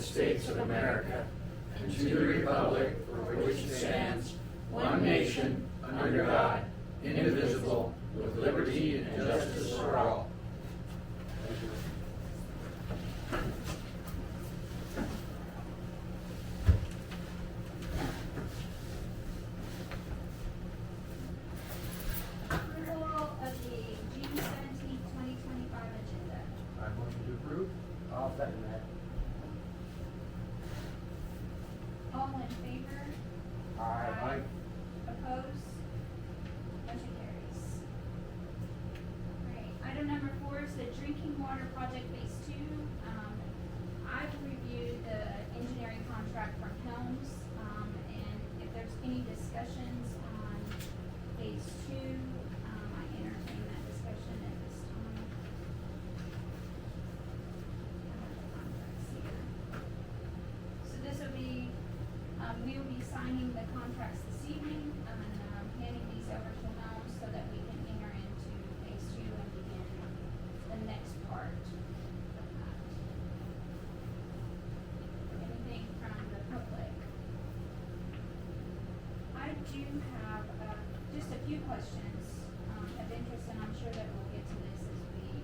United States of America and to the republic for which it stands, one nation, under God, indivisible, with liberty and justice for all. Approval of the June 17th, 2025 agenda. I motion to approve. I'll second that. All in favor? Aye. Opposed? Motion carries. Alright, item number 4 is the drinking water project phase 2. I've reviewed the engineering contract from Helms, and if there's any discussions on phase 2, I entertain that discussion at this time. I have the contracts here. So this will be, we will be signing the contracts this evening and handing these over to Helms so that we can enter into phase 2 and begin the next part of that. Anything from the public? I do have just a few questions of interest, and I'm sure that we'll get to this as we,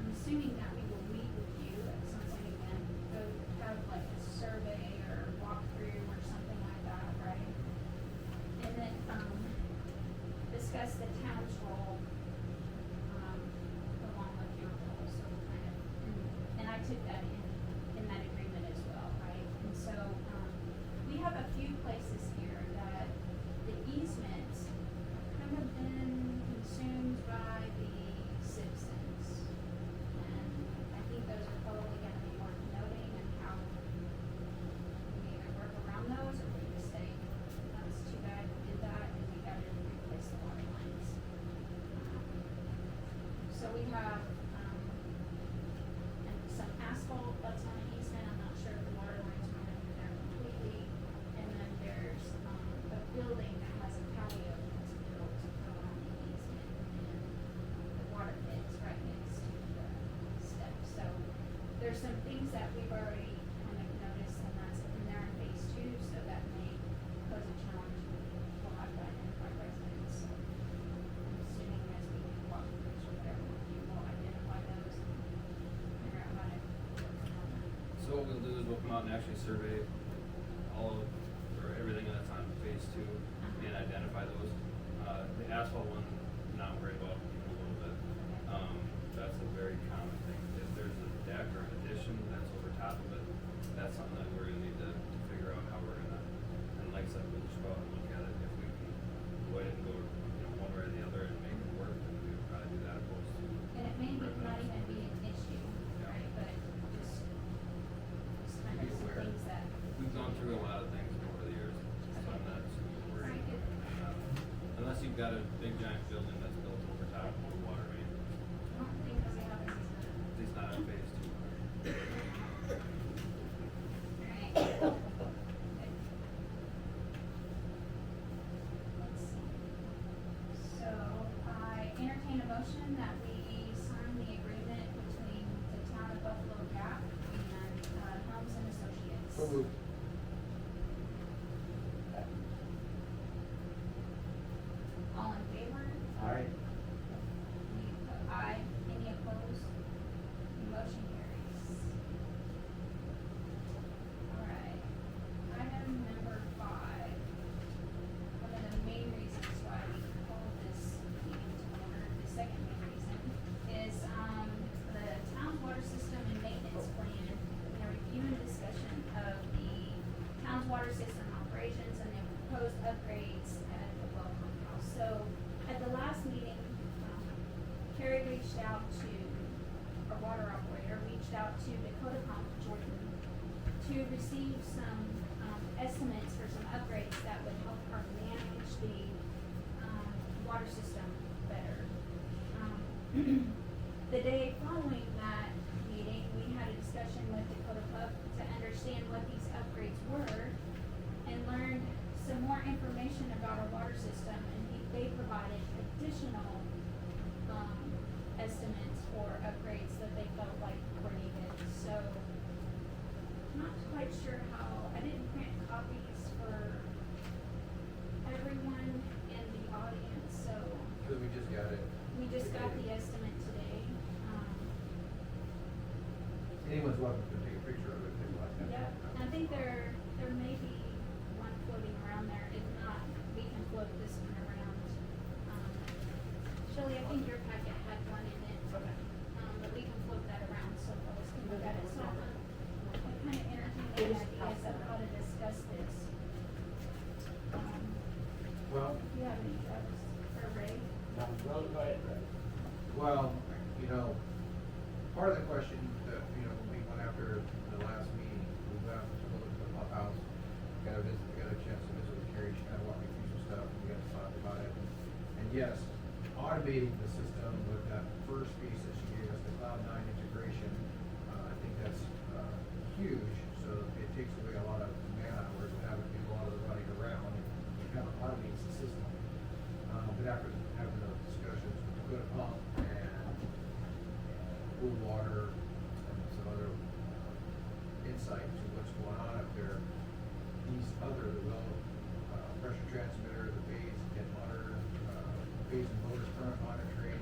I'm assuming that we will meet with you at some point again, go have like a survey or walkthrough or something like that, right? And then, discuss the town's role, along with your role, so kind of, and I took that in that agreement as well, right? And so, we have a few places here that the easements kind of been consumed by the citizens. And I think those are probably gonna be worth noting and how we either work around those or we just say, that's too bad we did that and we gotta replace the water lines. So we have, and some asphalt that's on an easement, I'm not sure if the water lines run under there completely. And then there's, a building that has a patio that's built around the easement, and the water pit's right next to the steps. So there's some things that we've already kind of noticed, and that's in there in phase 2, so that may pose a challenge. We'll have to identify residents. So I'm assuming as we do walkthroughs or whatever, we will identify those and figure out how to work on that. So what we'll do is we'll come out and actually survey all of, or everything that's on phase 2 and identify those. The asphalt one, not worried about even a little bit. That's a very common thing. If there's a deck or an addition that's over top of it, that's something that we're gonna need to figure out how we're gonna, and like I said, we'll just go out and look at it. If we can avoid it and go, one way or the other and make it work, then we would probably do that opposed to. And it may ripping not up even be something. an issue, Yeah. right, but just kind Be of some aware. things that, We've gone through a lot of things over the years, so I'm not super worried. Very good. Unless you've got a big giant building that's built over top of a water main, I don't think that we have a at least not on phase 2. Right. Okay. Let's see. So I entertain a motion that we sign the agreement between the town of Buffalo Gap and Helms and Associates. So moved. All in favor? Aye. Aye. Any opposed? Motion carries. Alright. Item number 5. One of the main reasons why we called this meeting to order, the second main reason, is, the town's water system and maintenance plan, and a review and discussion of the town's water system operations and the proposed upgrades at the well pump house. So, at the last meeting, Carrie reached out to, our water operator reached out to Dakota Jordan to receive some, estimates for some upgrades that would help her manage the, water system better. The day following that meeting, we had a discussion with Dakota Pup to understand what these upgrades were and learned some more information about our water system, and they provided additional, estimates for upgrades that they felt like were needed. so I'm not quite sure how, I didn't print copies for everyone in the audience, so Cause we just got it. we just got the estimate today. Anyone's welcome to take a picture of it if they like that. Yep, and I think there may be one floating around there. If not, we can float this one around. Shelley, I think your packet had one in it. Okay. But we can float that around so folks can look at it. So I kind of entertained ideas of how to discuss this. Well, If you have any, Travis, or Ray? Go ahead, Ray. well, you know, part of the question that, you know, when we went after the last meeting, we went out to look at the pump house, got a chance to visit with Carrie, she kind of walked me through some stuff, we got to talk about it. And yes, automating the system with that first piece that she gave us, the Cloud9 integration, I think that's huge, so it takes away a lot of man hours of having to do a lot of the running around, and kind of automates the system. But after having those discussions with Dakota Pump and Blue Water and some other insight to what's going on up there, these other, the well, pressure transmitter, the phase and monitor, phase and motor current monitoring,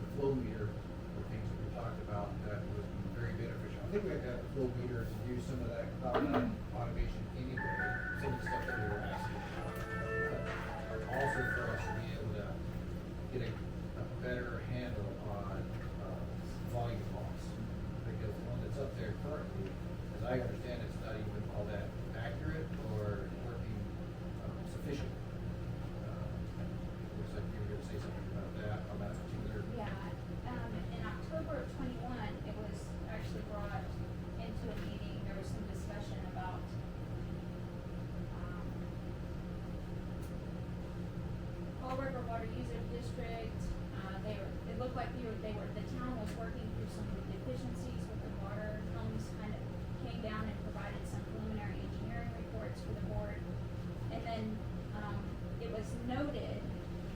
the flow meter, were things that we talked about that would be very beneficial. I think we have to have the flow meter to do some of that cloud automation anyway, some of the stuff that we were asking. Also for us to be able to get a better handle on volume loss. Because the one that's up there currently, as I understand, it's not even all that accurate or working sufficient. Looks like you were gonna say something about that on that particular. Yeah, in October of 21, it was actually brought into a meeting, there was some discussion about, Fall River Water User District, it looked like the town was working through some deficiencies with the water. Helms kind of came down and provided some preliminary engineering reports for the board. And then, it was noted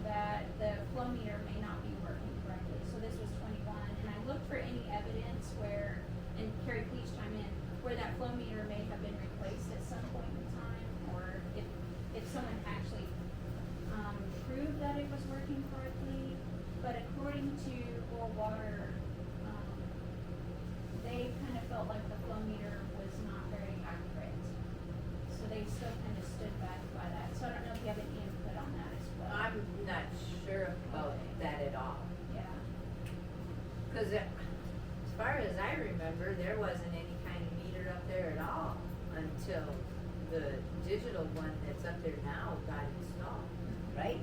that the flow meter may not be working correctly, so this was 21. And I looked for any evidence where, and Carrie, please chime in, where that flow meter may have been replaced at some point in time, or if someone actually proved that it was working correctly. But according to Rural Water, they kind of felt like the flow meter was not very accurate. So they still kind of stood back by that. So I don't know if you have any input on that as well. I'm not sure about that at all. Yeah. Cause as far as I remember, there wasn't any kind of meter up there at all until the digital one that's up there now got installed, right?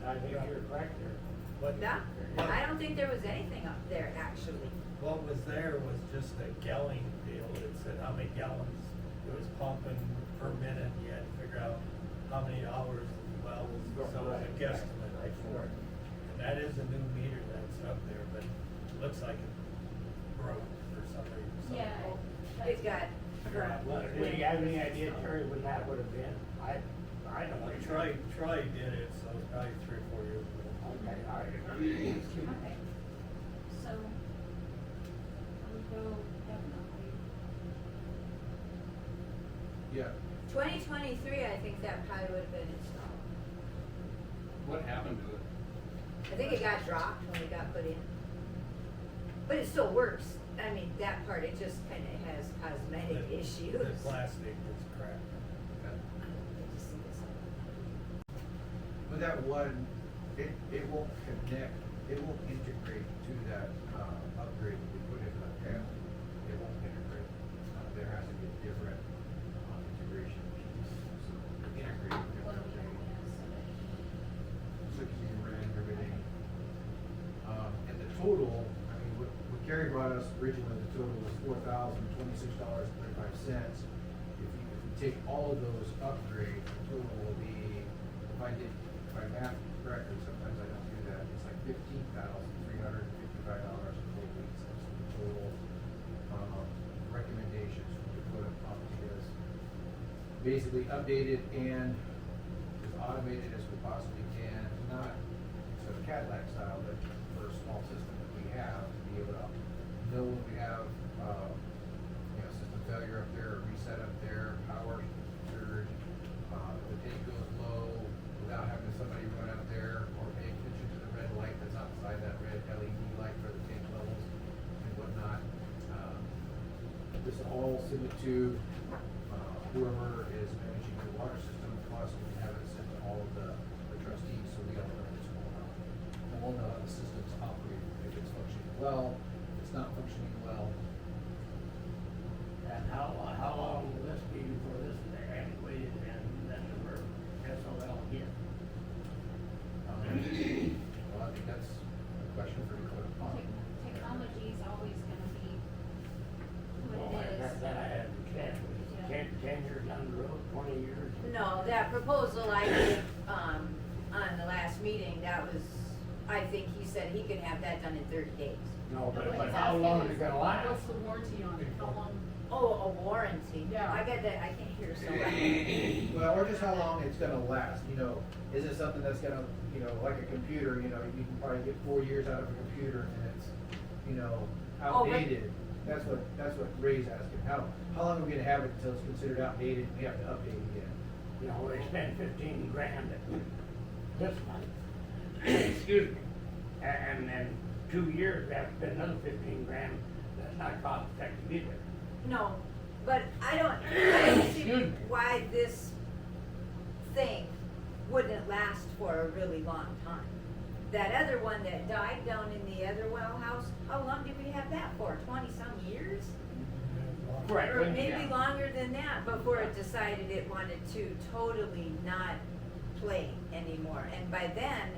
I think you're correct there. What, Yeah, what- I don't think there was anything up there actually. what was there was just a gallon deal. It said how many gallons it was pumping per minute. You had to figure out how many hours the well was, so it was a guesstimate. Right. And that is a new meter that's up there, but it looks like it broke for some reason. Yeah. It got Well, do you have any idea, Terry, when that would have been? I don't know. Troy did it, so it's probably 3 or 4 years ago. Okay, all right. Okay. So, I would go definitely. Yeah. 2023, I think that probably would have been installed. What happened to it? I think it got dropped when it got put in. But it still works. I mean, that part, it just kinda has cosmetic issues. The plastic was cracked. I just think it's- But that one, it won't connect, it won't integrate to that, upgrade that we put in the panel. It won't integrate. There has to be a different, integration piece, so integrate with Flow different meter, things. yeah, so that. Cookies and ran everything. And the total, I mean, what Gary brought us originally, the total was $4,026.35. If you take all of those upgrades, the total will be, if I math correctly, sometimes I don't do that, it's like $15,355.48. The total, recommendations from Dakota Pump to get us basically updated and as automated as we possibly can, not sort of Cadillac style, but for a small system that we have, to be able to know when we have, clear up there, or reset up there, power surge. If the tank goes low, without having somebody run up there, or pay attention to the red light that's outside that red LED light for the tank levels and whatnot. This all send it to, whoever is managing the water system, plus we have it sent to all of the trustees, so we all know what's going on. All the systems operate, if it's functioning well, if it's not functioning well. And how long will this be before this is antiquated and then we're SOL again? Well, I think that's a question for Dakota Pond. Technology is always gonna be Well, what it is. that I understand, but Yeah. 10 years down the road, 20 years? No, that proposal I did, on the last meeting, that was, I think he said he could have that done in 30 days. No, What but he's how asking long is is, it gonna last? What's the warranty on it? How long? Oh, a warranty. Yeah. I got that, I can't hear so well. Well, or just how long it's gonna last, is it something that's gonna, like a computer, you can probably get 4 years out of a computer and it's, Oh, but- outdated. That's what Ray's asking, how long are we gonna have it until it's considered outdated and we have to update again? You know, they spend 15 grand this month, excuse me, and then 2 years, they have to spend another 15 grand, that's not cost effective either. No, but I don't see Excuse me. why this thing wouldn't last for a really long time. That other one that died down in the other well house, how long did we have that for? 20-some years? Right, Or but maybe yeah. longer than that before it decided it wanted to totally not play anymore. And by then,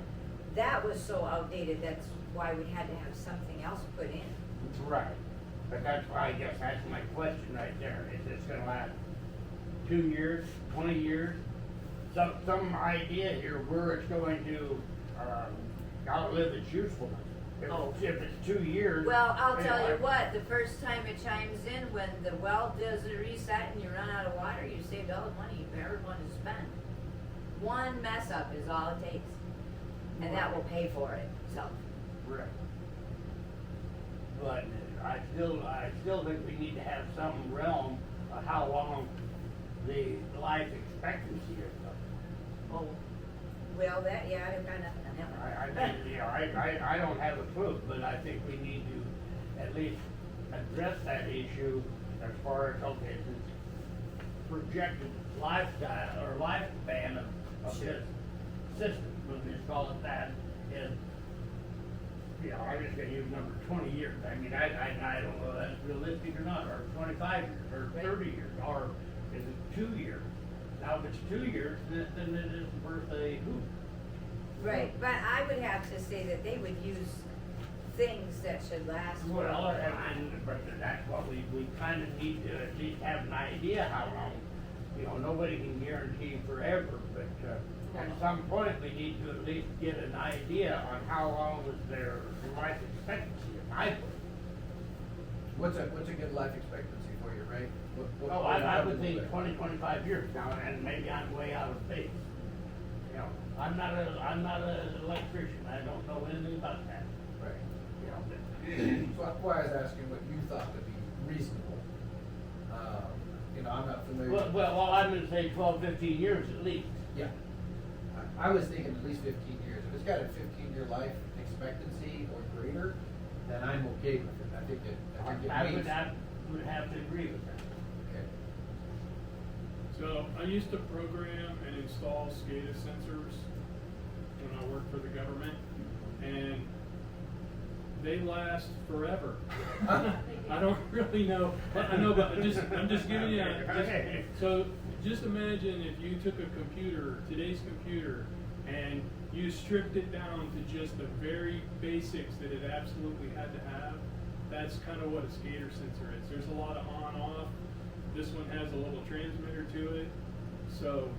that was so outdated, that's why we had to have something else put in. Right, but that's why I guess that's my question right there, is this gonna last 2 years, 20 years? Some idea here where it's going to, outlive its usefulness. If it's 2 years. Well, I'll tell you like- what, the first time it chimes in, when the well does a reset and you run out of water, you saved all the money you've ever wanted to spend. One mess up is all it takes, and that will pay for it, so. Right. But I still think we need to have some realm of how long the life expectancy is. Oh, well, that, yeah, I've got nothing on that one. I think, I don't have a clue, but I think we need to at least address that issue as far as, okay, this projected lifestyle or lifespan of this system, let's just call it that, is, I'm just gonna use number 20 years. I mean, I don't know if that's realistic or not, or 25 years, or 30 years, or is it 2 years? Now, if it's 2 years, then it isn't worth a hoop. Right, but I would have to say that they would use things that should last for a Well, while. but that's what we kind of need to at least have an idea how long. Nobody can guarantee forever, but at some point, we need to at least get an idea on how long was their life expectancy, in my opinion. What's a good life expectancy for you, Ray? Oh, I would think 20, 25 years now, and maybe I'm way out of phase. I'm not an electrician, I don't know anything about that. Right. So that's why I was asking what you thought would be reasonable. I'm not familiar. Well, I'm gonna say 12, 15 years at least. Yeah. I was thinking at least 15 years. If it's got a 15-year life expectancy or greater, then I'm okay with it. I think it meets. I would have to agree with that. Okay. So I used to program and install SCADA sensors when I worked for the government, and they last forever. I don't really know, but I know, but I'm just giving you, so just imagine if you took a computer, today's computer, and you stripped it down to just the very basics that it absolutely had to have. That's kind of what a SCADA sensor is. There's a lot of on-off. This one has a little transmitter to it. So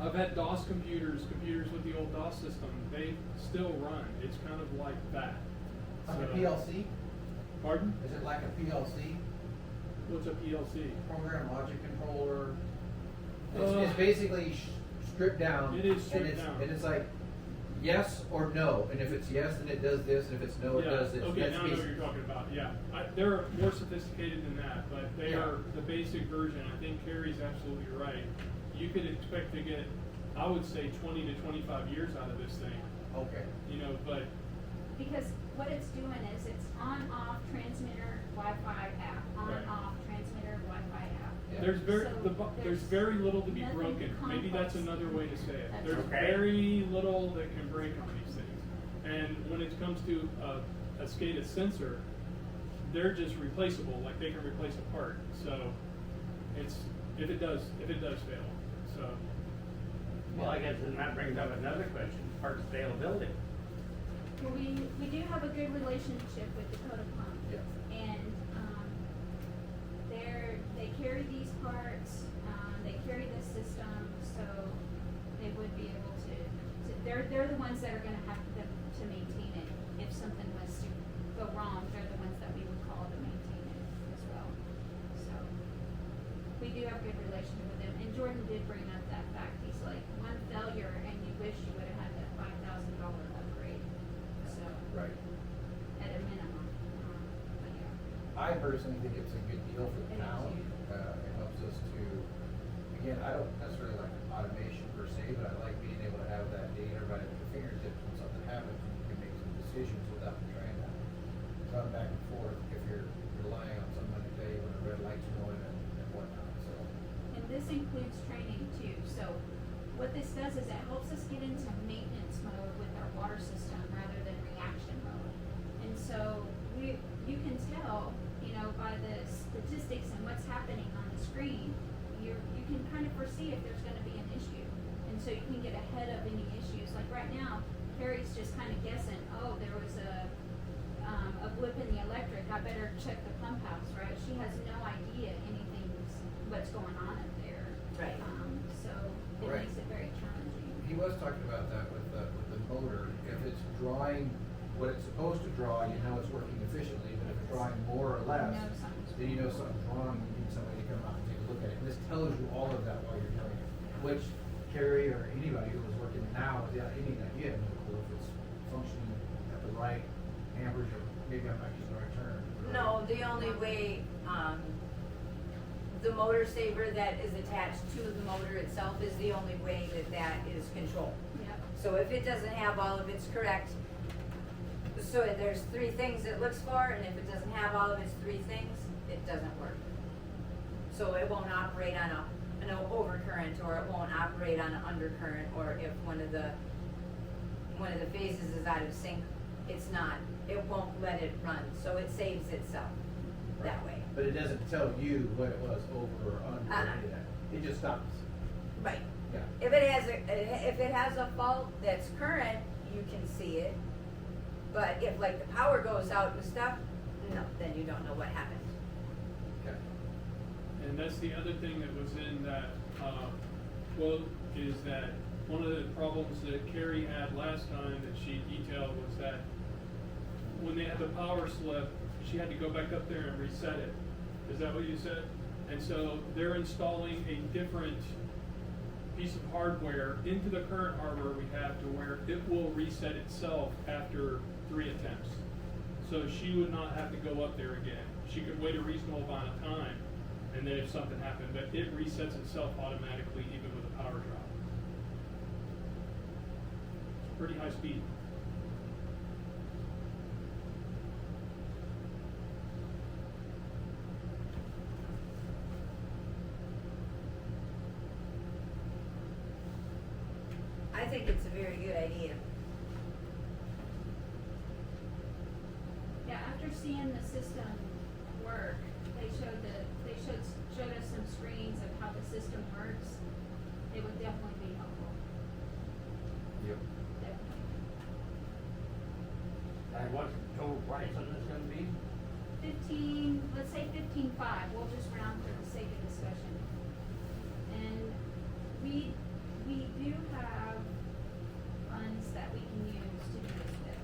I've had DOS computers with the old DOS system. They still run. It's kind of like that. Like a So- PLC? Pardon? Is it like a PLC? What's a PLC? Program Logic Controller? It's basically stripped down. It is stripped and down. And it's like, yes or no, and if it's yes, then it does this, and if it's no, it Yeah, does this. okay, That's now I know what basic. you're talking about, yeah. They're more sophisticated than that, but they Yeah. are the basic version. I think Carrie's absolutely right. You could expect to get, I would say, 20 to 25 years out of this thing, Okay. you know, but Because what it's doing is it's on-off transmitter Wi-Fi app, Right. on-off transmitter Wi-Fi app. Yeah. there's very, So there's very little to be nothing broken. Maybe that's complex. another way to say it. That's There's okay. very little that can break on these things. And when it comes to a SCADA sensor, they're just replaceable, like they can replace a part. So it's, if it does fail, so. Well, I guess then that brings up another question, parts availability. Well, we do have a good relationship with Dakota Pump. Yeah. And, they carry these parts, they carry the system, so they would be able to, they're the ones that are gonna have to maintain it. If something was to go wrong, they're the ones that we would call to maintain it as well. So, we do have a good relationship with them, and Jordan did bring up that fact, he's like, one failure and you wish you would've had that $5,000 upgrade, so, Right. at a minimum, but yeah. I personally think it's a good deal for the It is town. huge. It helps us to, again, I don't necessarily like automation per se, but I like being able to have that data right at your fingertips when something happens, and you can make some decisions without trying to run back and forth if you're relying on someone to tell you when the red light's going and whatnot, so. And this includes training too, so what this does is it helps us get into maintenance mode with our water system rather than reaction mode. And so you can tell, you know, by the statistics and what's happening on the screen, you can kind of foresee if there's gonna be an issue. And so you can get ahead of any issues, like right now, Carrie's just kind of guessing, oh, there was a blip in the electric, I better check the pump house, right? She has no idea what's going on up there. Right. So it Right. makes it very challenging. He was talking about that with the motor. If it's drawing what it's supposed to draw, you know it's working efficiently, but if it's drawing more or less, You know something's then you know something's wrong, you need somebody to come out and take a look at it. And this tells you all of that while you're doing it, which Carrie or anybody who was working now, without any idea, no clue if it's functioning at the right amperage, or maybe I'm not using the right term. No, the only way, the motor saver that is attached to the motor itself is the only way that is controlled. Yep. So if it doesn't have all of its correct, so there's three things it looks for, and if it doesn't have all of its three things, it doesn't work. So it won't operate on an overcurrent, or it won't operate on an undercurrent, or if one of the phases is out of sync, it won't let it run, so it saves itself that way. But it doesn't tell you what it was over or under or any of that. It just stops. Right. Yeah. If it has a fault that's current, you can see it. But if like the power goes out and stuff, no, then you don't know what happened. Okay. And that's the other thing that was in that quote, is that one of the problems that Carrie had last time that she detailed was that when they had the power slip, she had to go back up there and reset it. Is that what you said? And so they're installing a different piece of hardware into the current hardware we have to where it will reset itself after 3 attempts. So she would not have to go up there again. She could wait a reasonable amount of time, and then if something happened, but it resets itself automatically even with a power drop. It's pretty high speed. I think it's a very good idea. Yeah, after seeing the system work, they showed us some screens of how the system works. It would definitely be helpful, Yep. definitely. And what's the total price on this gonna be? 15, let's say 15.5, we'll just round for the sake of discussion. And we do have funds that we can use to do this with.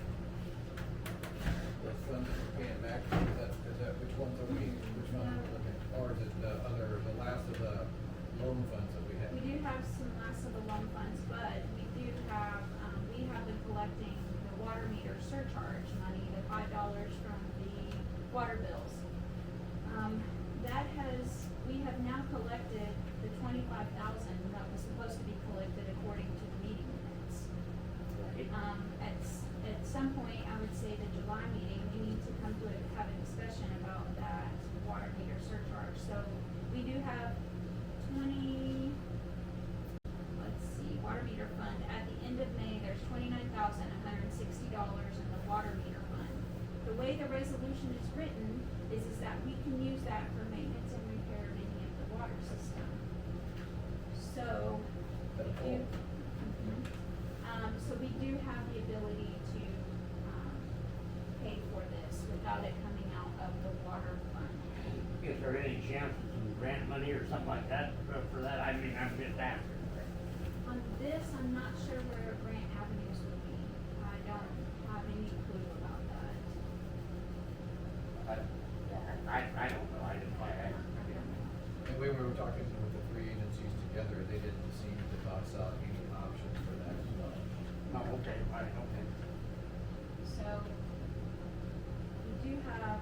Those funds that we're paying back, is that which ones are we, which ones are we looking at? Or is it the last of the loan funds that we had? We do have some last of the loan funds, but we do have, we have the is that we can use that for maintenance and repair of any of the water system. So, That if you, whole. so we do have the ability to, pay for this without it coming out of the water fund. Is there any chance of some grant money or something like that for that? I mean, I'm just asking. On this, I'm not sure where grant avenues would be. I don't have any clue about that. I don't know, I didn't find out. And when we were talking with the three agencies together, they didn't seem to toss out any options for that as well. No, okay, okay. So, we do have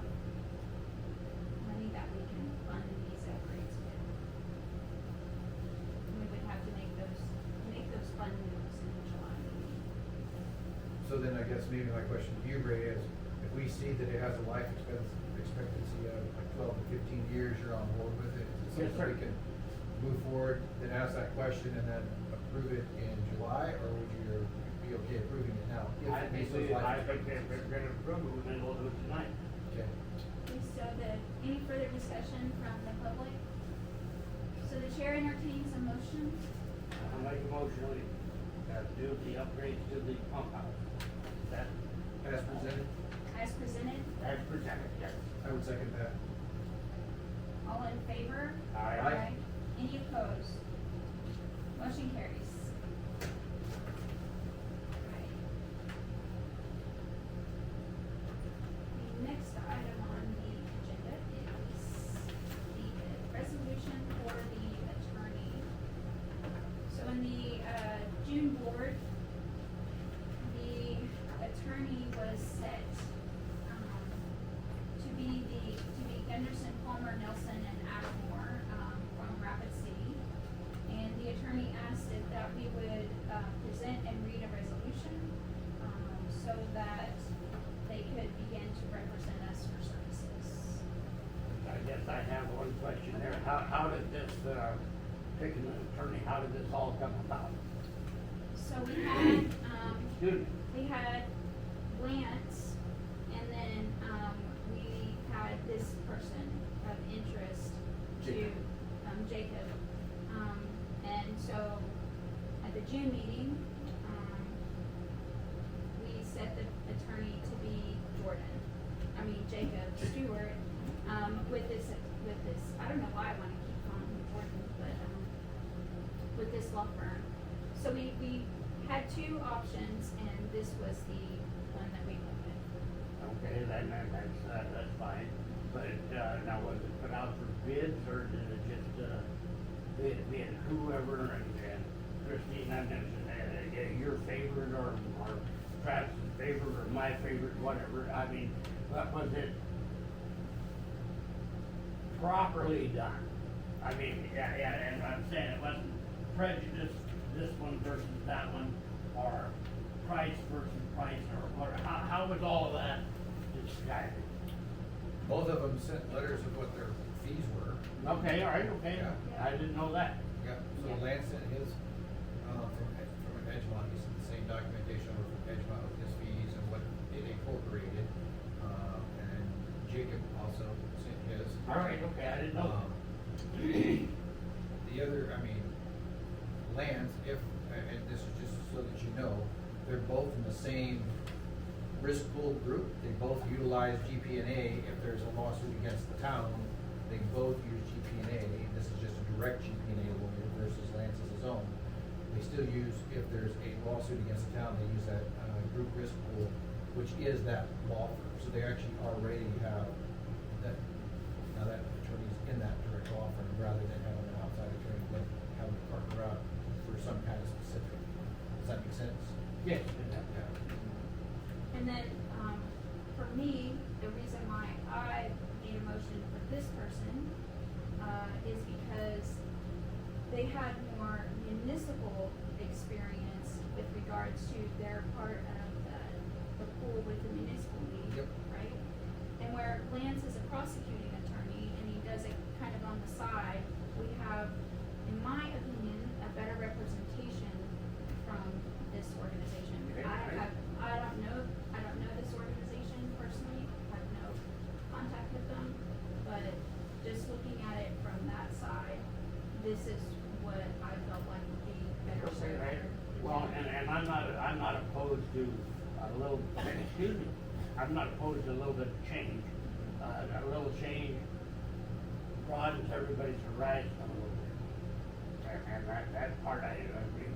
money that we can fund these upgrades with. We would have to make those fund moves in July meeting. So then I guess maybe my question to you, Ray, is if we see that it has a life expectancy of like 12 to 15 years, you're on board with it? Is it Yes, something we sir. can move forward, then ask that question and then approve it in July, or would you be okay approving it now? if I it think meets those we, life I think expectancies? they're gonna approve it, then we'll do it tonight. Okay. Okay, so any further discussion from the public? So the chair entertains a motion. I'll make a motion, we, do the upgrades to the pump house. That, As presented, As presented, as presented, yes. I would second that. all in favor? Aye. Any opposed? Motion carries. Right. The next item on the agenda is the resolution for the attorney. So in the, June board, the attorney was set, to be Gunderson, Palmer, Nelson, and Atmore, from Rapid City. And the attorney asked if that we would, present and read a resolution, so that they could begin to represent us for services. I guess I have one question there. How did this, picking an attorney, how did this all come about? So we had, Excuse me. we had Lance, and then, we had this person of interest to, Jacob. Jacob. And so, at the June meeting, we set the attorney to be Jacob Stewart, with this, I don't know why I wanna keep calling him Jordan, but, with this law firm. So we had two options, and this was the one that we went with. Okay, that's fine. But, now was it put out for bids, or did it just, bid whoever, and Christine, I mentioned, your favorite, or Travis's favorite, or my favorite, whatever, I mean, what was it properly done? I mean, yeah, and I'm saying it wasn't prejudice, this one versus that one, or price versus price, or what, how was all of that described? Both of them sent letters of what their fees were. Okay, all right, okay, Yeah. I didn't know that. Yeah, so Lance sent his, from Edgemont, he sent the same documentation over from Edgemont with his fees and what it incorporated. And Jacob also sent his. All right, okay, I didn't know. The other, Lance, and this is just so that you know, they're both in the same risk pool group. They both utilize GP&A. If there's a lawsuit against the town, they both use GP&A. This is just a direct GP&A lawyer versus Lance is his own. They still use, if there's a lawsuit against the town, they use that, group risk pool, which is that law firm. So they actually already have that, now that attorney's in that direct law firm, rather than having an outside attorney, but having to partner up for some kind of specific. Does that make sense? Yes. Yeah. And then, for me, the reason why I made a motion for this person, is because they had more municipal experience with regards to their part of the pool with the municipal league, Yep. right? And where Lance is a prosecuting attorney and he does it kind of on the side, we have, in my opinion, a better representation from this organization. Okay, I right. don't know this organization personally, have no contact with them, a little, excuse me, I'm not opposed to a little bit of change. A little change broadens everybody's horizon a little bit. And that part I agree.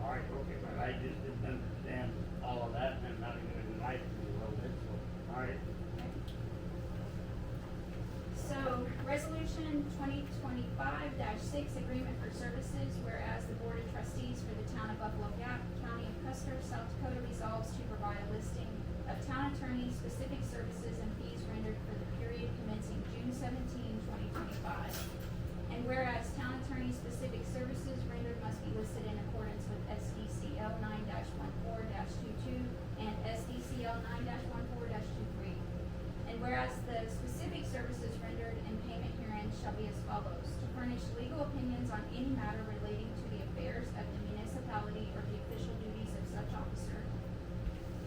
All right, okay, but I just didn't understand all of that, and now you're gonna enlighten me a little bit, so, all right. So, resolution 2025-6, agreement for services, whereas the Board of Trustees for the Town of Buffalo Gap, County of Custer, South Dakota resolves to provide a listing of town attorney specific services and fees rendered for the period commencing June 17, 2025. And whereas town attorney specific services rendered must be listed in accordance with SDCL 9-14-22 and SDCL 9-14-23. And whereas the specific services rendered and payment herein shall be as follows: to furnish legal opinions on any matter relating to the affairs of the municipality or the official duties of such officer,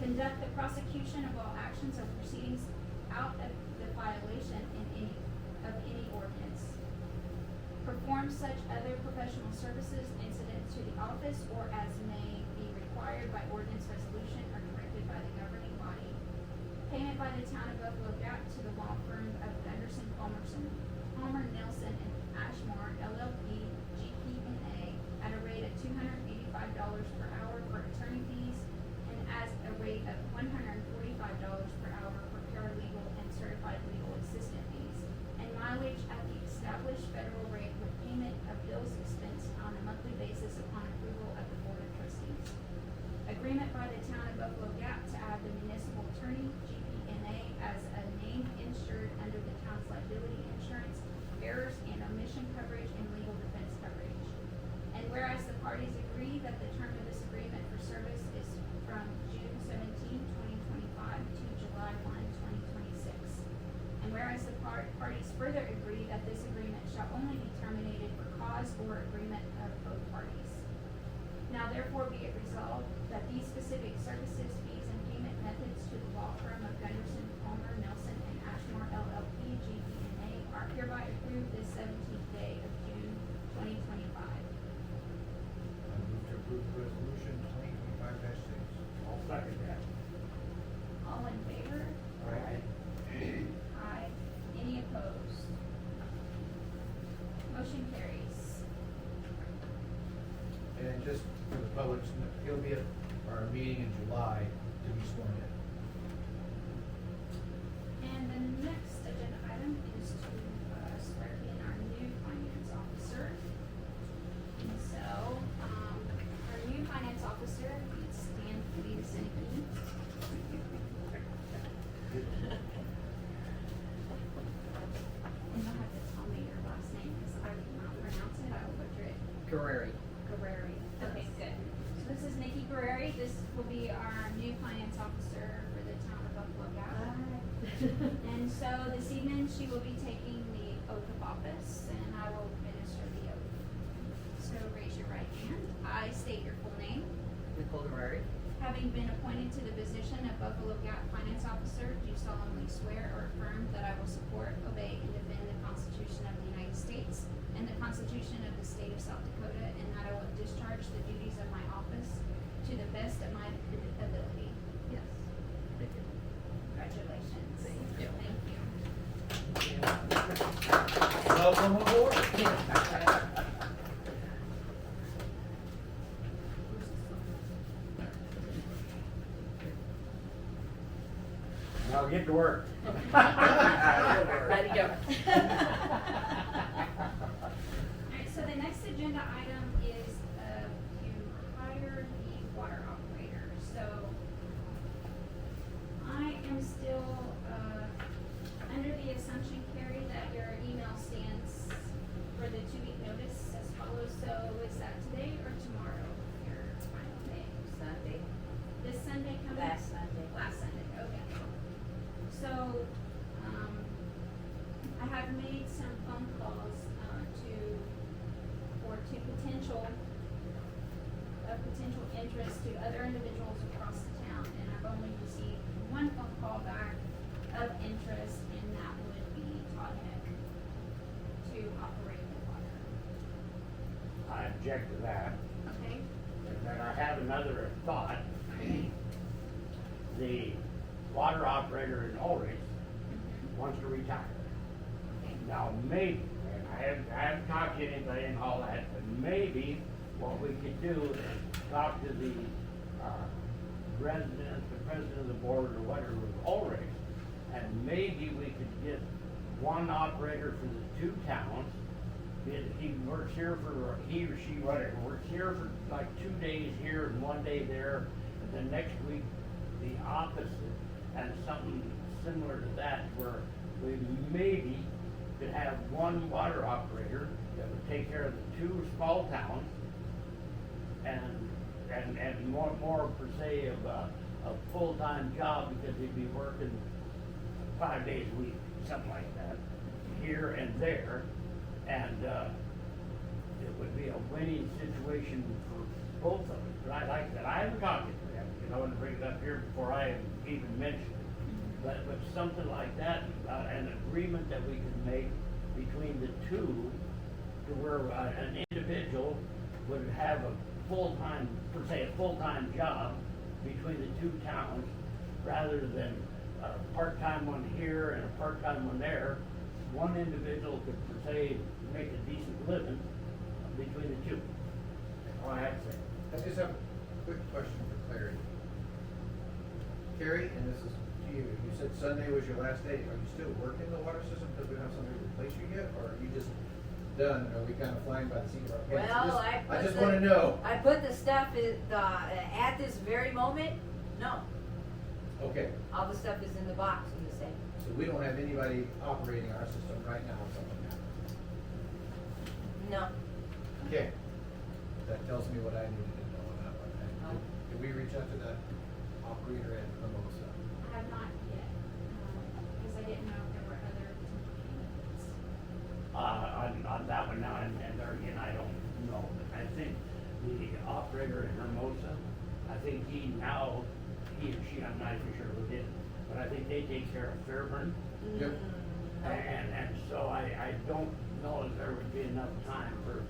conduct the prosecution of all actions or proceedings out of the violation in any ordinance, perform such other professional services incident to the office or as may be required by ordinance, resolution, or directed by the governing body. Payment by the town of Buffalo Gap to the law firm of Gunderson, Palmer, Nelson, and Ashmore, LLP, GP&A, at a rate of $285 per hour for attorney fees, and as a rate of $145 per hour for paralegal and certified legal assistant fees, and mileage at the established federal rate with payment of bills expense on a monthly basis upon approval of the Board of Trustees. Agreement by the town of Buffalo Gap to add the municipal attorney, GP&A, as a named insured under the town's liability insurance, errors and omission coverage, and legal defense coverage. And whereas the parties agree that the term of this agreement for service is from June 17, 2025 to July 1, 2026. And whereas the parties further agree that this agreement shall only be terminated for cause or agreement of both parties. Now therefore be it resolved that these specific services, fees, and payment methods to the law firm of Gunderson, Palmer, Nelson, and Ashmore, LLP, GP&A are hereby approved this 17th day of June 2025. I move to approve resolution 2025-6. I'll second that. All in favor? Aye. Aye. Any opposed? Motion carries. And then just for the public, he'll be at our meeting in July to be sworn in. And the next agenda item is to swear in our new finance officer. And so, our new finance officer, please stand to be the Senate. And you'll have to tell me your last name, because I cannot pronounce it, I will butcher it. Guerreri. Guerreri. Okay, good. So this is Nikki Guerreri. This will be our new finance officer for the town of Buffalo Gap. And so this evening, she will be taking the oath of office, and I will administer the oath. So raise your right hand. I state your full name. Nicole Guerreri. Having been appointed to the position of Buffalo Gap Finance Officer, do solemnly swear or affirm that I will support, obey, and defend the Constitution of the United States and the Constitution of the State of South Dakota, and that I will discharge the duties of my office to the best of my ability. Yes. Thank you. Congratulations. Thank you. Thank you. Welcome aboard. Now get to work. Ready to go. Alright, so the next agenda item is, to hire the water operator. So, I am still, under the assumption, Carrie, that your email stands for the 2-week notice as follows. So is that today or tomorrow, your final day? Sunday, This Sunday coming? last Sunday. Last Sunday, okay. So, I have made some phone calls, to potential interest to other individuals across the town, and I've only received one phone call back of interest, and that would be Todd Heck to operate the water. I object to that. Okay? And then I have another thought. Okay. the water operator in Ulrich wants to retire. Now, maybe, and I haven't talked to anybody and all that, but maybe what we could do is talk to the, resident, the president of the board or whatever of Ulrich, and maybe we could get one operator for the two towns. He works here for, he or she, whatever, works here for like 2 days here and 1 day there, and then next week the opposite, and something similar to that, where we maybe could have one water operator that would take care of the two small towns, and more per se of a full-time job, because he'd be working 5 days a week, something like that, here and there, and it would be a winning situation for both of us. But I like that. I haven't talked to them, because I want to bring it up here before I even mention it. But something like that, an agreement that we can make between the two, to where an individual would have a full-time, per se, a full-time job between the two towns, rather than a part-time one here and a part-time one there. One individual could, per se, make a decent living between the two. That's all I have to say. I just have a quick question for clarity. Carrie, and this is to you, you said Sunday was your last day. Are you still working the water system because we don't have somebody to replace you yet? Or are you just done? Are we kind of flying by the seat of our pants? Well, I just want to know. I put the stuff at this very moment, no. Okay, All the stuff is in the box in the safe. so we don't have anybody operating our system right now or something now. No. Okay, that tells me what I needed to know on that one. And did we reach out to the operator at Hermosa? I have not yet, because I didn't know if there were other candidates. On that one now, and there again, I don't know, but I think the operator in Hermosa, I think he or she, I'm not even sure who did, but I think they take care of Fairburn. Yep. And so I don't know if there would be enough time for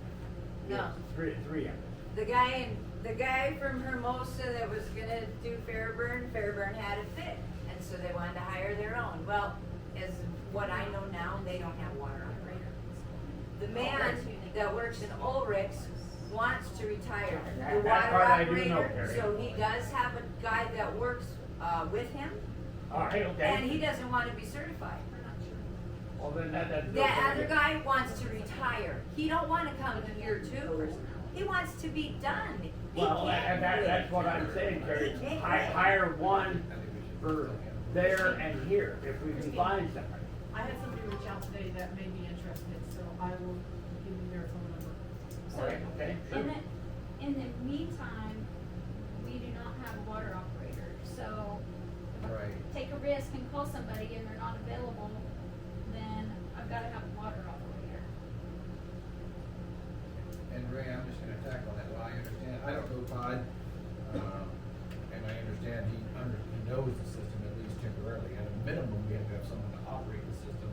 No. three of us. The guy from Hermosa that was gonna do Fairburn had a fit, and so they wanted to hire their own. Well, as what I know now, they don't have water operator. The man that works in Ulrich wants to retire. The That water part I do know, operator, Terry. so he does have a guy that works, with him, All right, okay. and he doesn't want to be certified. We're not sure. Well, then that's. That other guy wants to retire. He don't wanna come here too. He wants to be done. He Well, can't that's what I'm saying, Terry. He can't Hire one I think we should for still have. there and here, if we can find somebody. I had somebody reach out today that may be interested, so I will give you their phone number. All right, okay. In the meantime, we do not have a water operator, so if I Right. take a risk and call somebody and they're not available, then I've gotta have a water operator. And Ray, I'm just gonna tackle that. Well, I understand, I don't know Todd, and I understand he knows the system at least temporarily. At a minimum, we have to have someone to operate the system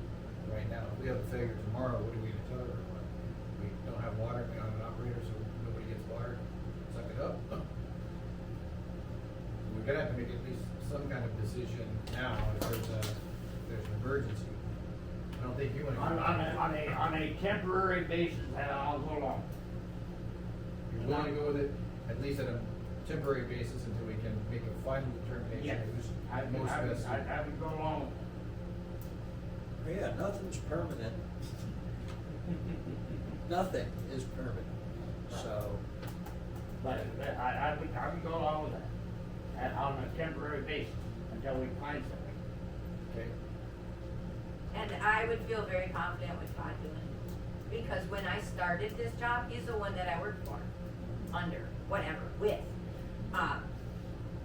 right now. If we have a failure tomorrow, what do we tell her? We don't have water, we don't have an operator, so nobody gets water, suck it up. We're gonna have to make at least some kind of decision now if there's an emergency. I don't think you wanna. On a temporary basis, I'll go along. You're willing to go with it, at least at a temporary basis until we can make a final determination Yes, of who's I most best. would go along. Yeah, nothing's permanent. Nothing is permanent, so. But I would go along with that, and on a temporary basis, until we find somebody. Okay, And I would feel very confident with Todd doing it. Because when I started this job, he's the one that I worked for, under, whatever, with.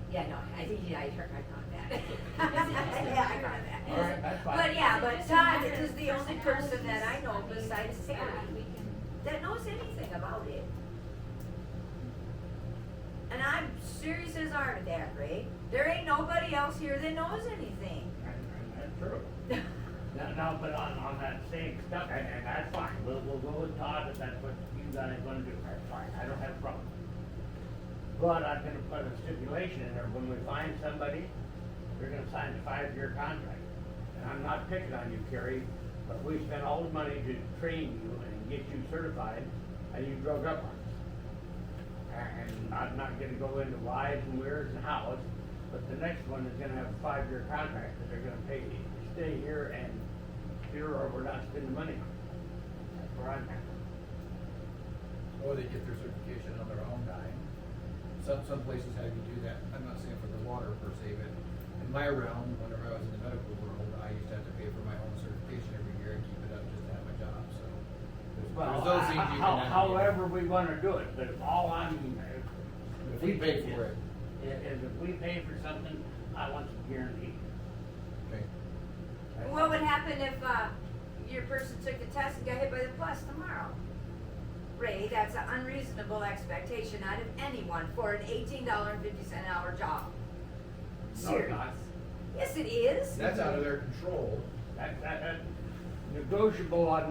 Yeah, no, I think I caught that. Yeah, I caught that. All right, that's fine. But yeah, but Just Todd a matter is of the only person that I know personalities. besides That Terry we can. that knows anything about it. And I'm serious as art at that, Ray. There ain't nobody else here that knows anything. And that's true. No, but on that same stuff, and that's fine, we'll go with Todd if that's what you guys wanna do, that's fine, I don't have a problem. But I'm gonna put a stipulation in there, when we find somebody, they're gonna sign a 5-year contract. And I'm not picking on you, Kerry, but we spent all the money to train you and get you certified, and you drug up on us. And I'm not gonna go into whys and wheres and hows, but the next one is gonna have a 5-year contract that they're gonna pay you to stay here and here, or we're not spending money on it. That's where I'm at. Or they get their certification on their own dime. Some places have you do that, I'm not saying for the water per se, but in my realm, whenever I was in the medical world, I used to have to pay for my own certification every year and keep it up just to have my job, so. Well, There's those things you can. however we wanna do it, but all I'm. If we pay for it. Is if we pay for something, I want some guarantee. Okay. What would happen if, your person took the test and got hit by the bus tomorrow? Ray, that's an unreasonable expectation out of anyone for an $18.50 an hour job. No, it's Serious. not. Yes, it is. That's out of their control. That negotiable on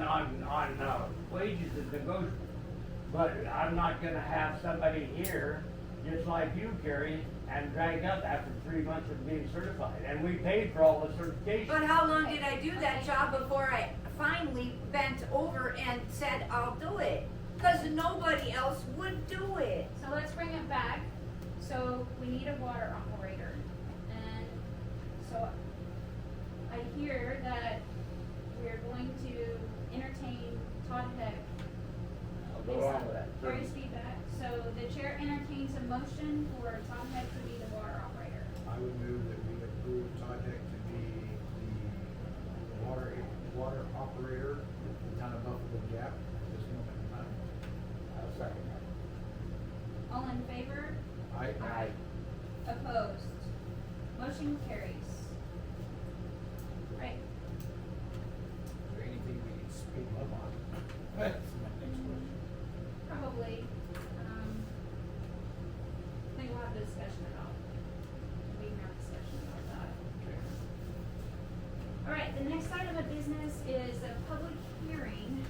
wages is negotiable. But I'm not gonna have somebody here, just like you, Kerry, and drag up after 3 months of being certified. And we paid for all the certifications. But how long did I do that job before I finally bent over and said, I'll do it? Cause nobody else would do it. So let's bring it back. So we need a water operator. And so I hear that we're going to entertain Todd Heck. I'll go based along on with that. Gary's feedback. So the chair entertains a motion for Todd Heck to be the water operator. I would move that we approve Todd Heck to be the water operator in the town of Buffalo Gap at this moment in time. I'll second that. All in favor? Aye. Opposed? Motion carries. Right. Is there anything we can speed up on? That's my next question. Probably, I think we'll have a discussion about, we can have a discussion about that. Okay. All right, the next item of business is a public hearing,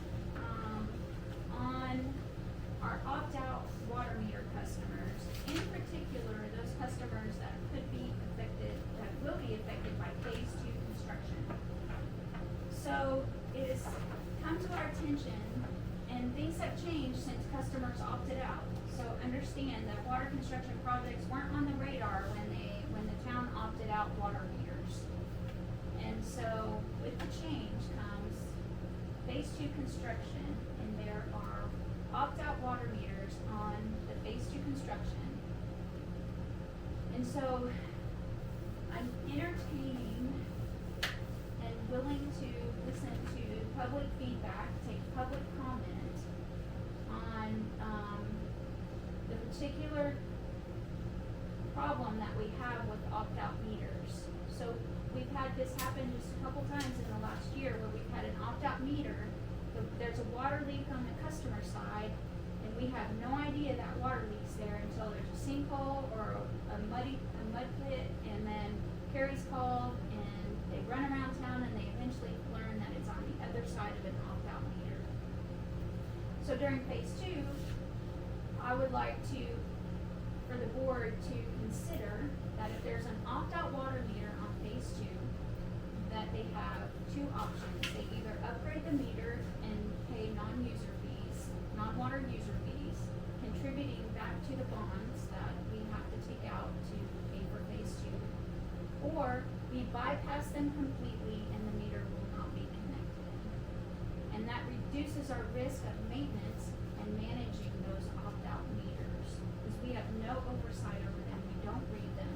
on our opt-out water meter customers. In particular, those customers that could be affected, that will be affected by phase 2 construction. So it has come to our attention, and things have changed since customers opted out. So understand that water construction projects weren't on the radar when the town opted out water meters. And so with the change comes phase 2 construction, and there are opt-out water meters on the phase 2 construction. And so I'm entertaining and willing to listen to public feedback, take public comment on, the particular problem that we have with opt-out meters. So we've had this happen just a couple times in the last year where we've had an opt-out meter. There's a water leak on the customer side, and we have no idea that water leak's there until there's a sinkhole or a mud pit, and then Carrie's called, and they run around town, and they eventually learn that it's on the other side of an opt-out meter. So during phase 2, I would like for the board to consider that if there's an opt-out water meter on phase 2, that they have 2 options. They either upgrade the meter and pay non-water user fees, contributing back to the bonds that we have to take out to pay for phase 2, or we bypass them completely and the meter will not be connected. And that reduces our risk of maintenance and managing those opt-out meters, because we have no oversight over them, we don't read them.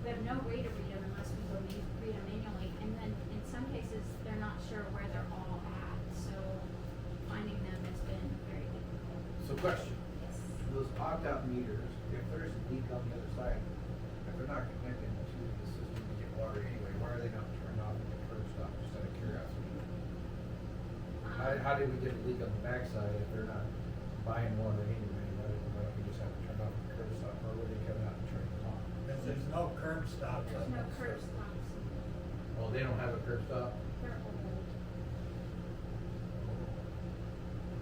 We have no way to read them unless we go read them manually, and then in some cases, they're not sure where they're all at, so finding them has been very difficult. So question, Yes. those opt-out meters, if there's a leak on the other side, if they're not connected to the system to get water anyway, why are they not turned off at the curb stop, just out of curiosity? How did we get a leak on the backside if they're not buying water anyway? Why don't we just have to turn off the curb stop, or would they come out and turn it on? Cause there's no curb stops There's on no those curb systems. stops. Oh, they don't have a curb stop? They're old.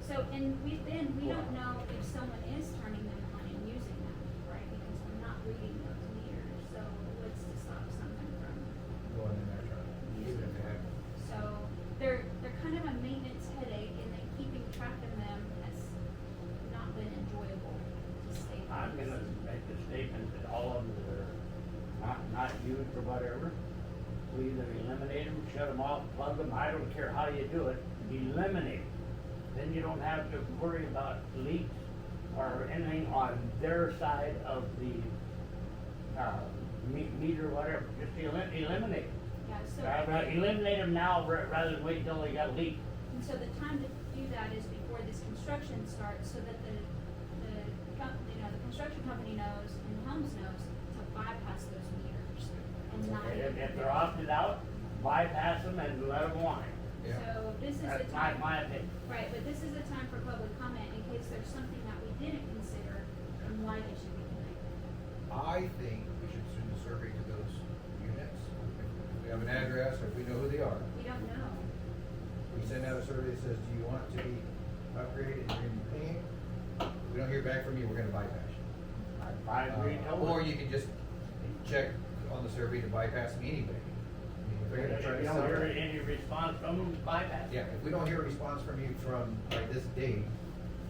So, and we don't know if someone is turning them on and using them, right? Because we're not reading those meters, so what's to stop someone from the statement that all of them that are not used or whatever, we either eliminate them, shut them off, plug them, I don't care how you do it, eliminate them. Then you don't have to worry about leaks or anything on their side of the, meter, whatever, just eliminate them. Yeah, so. Eliminate them now rather than wait until they got leaked. And so the time to do that is before this construction starts, so that the construction company knows and Homes knows to bypass those meters and not. If they're opted out, bypass them and let them whine. Yeah. So this is the That's time. my opinion. Right, but this is a time for public comment in case there's something that we didn't consider and why they should be connected. I think we should send a survey to those units. If we have an address, or if we know who they are, We don't know. we send out a survey that says, do you want to be upgraded and you're gonna be paying? If we don't hear back from you, we're gonna bypass you. I agree totally. Or you can just check on the survey to bypass me anyway. I mean, if they're gonna try If to you sell don't hear it. any response from them, bypass. Yeah, if we don't hear a response from you from, by this date,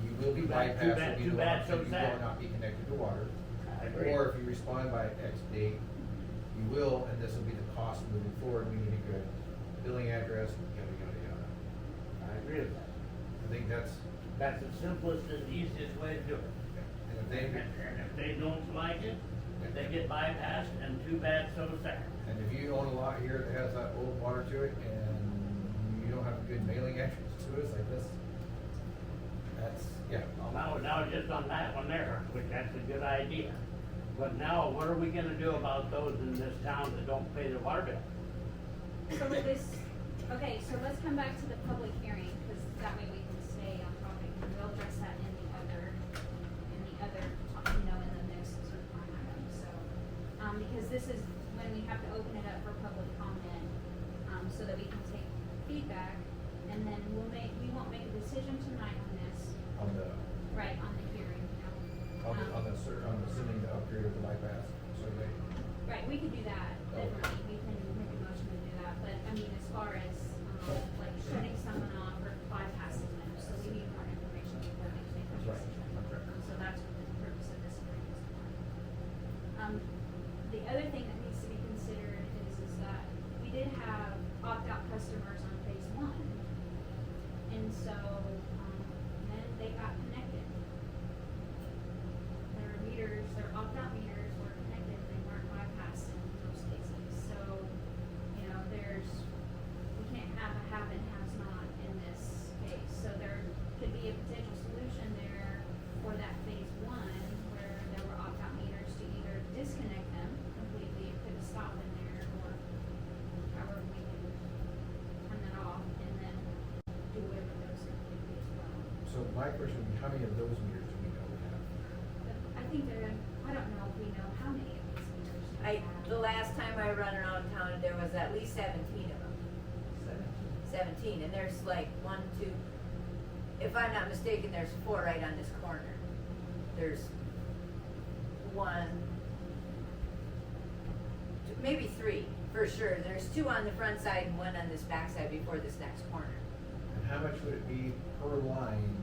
you will be Too bad, bypassed, too bad, and too you will bad, not, so you will sad. not be connected to water. I agree. Or if you respond by X date, you will, and this will be the cost moving forward, we need a good billing address, yada, yada, yada. I agree with that. I think that's, That's the simplest and easiest way to do it. and if they, And if they don't like it, if they get bypassed, and too bad, so sad. and if you own a lot here that has that old water to it, and you don't have a good mailing address to us like this, that's, yeah. Well, now just on that one there, which that's a good idea. But now, what are we gonna do about those in this town that don't pay their water bill? So with this, okay, so let's come back to the public hearing, because that way we can stay on topic, and we'll address that in the other, in the next sort of line item, so. Because this is when we have to open it up for public comment, so that we can take feedback, and then we won't make a decision tonight on this, On the, right, on the hearing, on the sending the upgrade of the bypass survey. Right, we could do that, Okay. definitely, we can make a motion to do that, but I mean, as far as, like shutting someone off or bypassing them, so we need more information before we make a That's right. decision. That's right. So that's what the purpose of this hearing is for. The other thing that needs to be considered is that we did have opt-out customers on phase one. And so, then they got connected. Their meters, their opt-out meters were connected, they weren't bypassed in most cases, so, we can't have a have and has not in this case, so there could be a potential solution there for that phase one, where there were opt-out meters to either disconnect them completely, put a stop in there, or however we can turn that off, and then do away with those completely as well. So my question would be, how many of those meters do we know we have? I think I don't know if we know how many of these meters we have. The last time I run around town, there was at least 17 of them. 17, and there's like 1, 2, if I'm not mistaken, there's 4 right on this corner. There's 1, maybe 3, for sure. There's 2 on the front side and 1 on this back side before this next corner. And how much would it be per line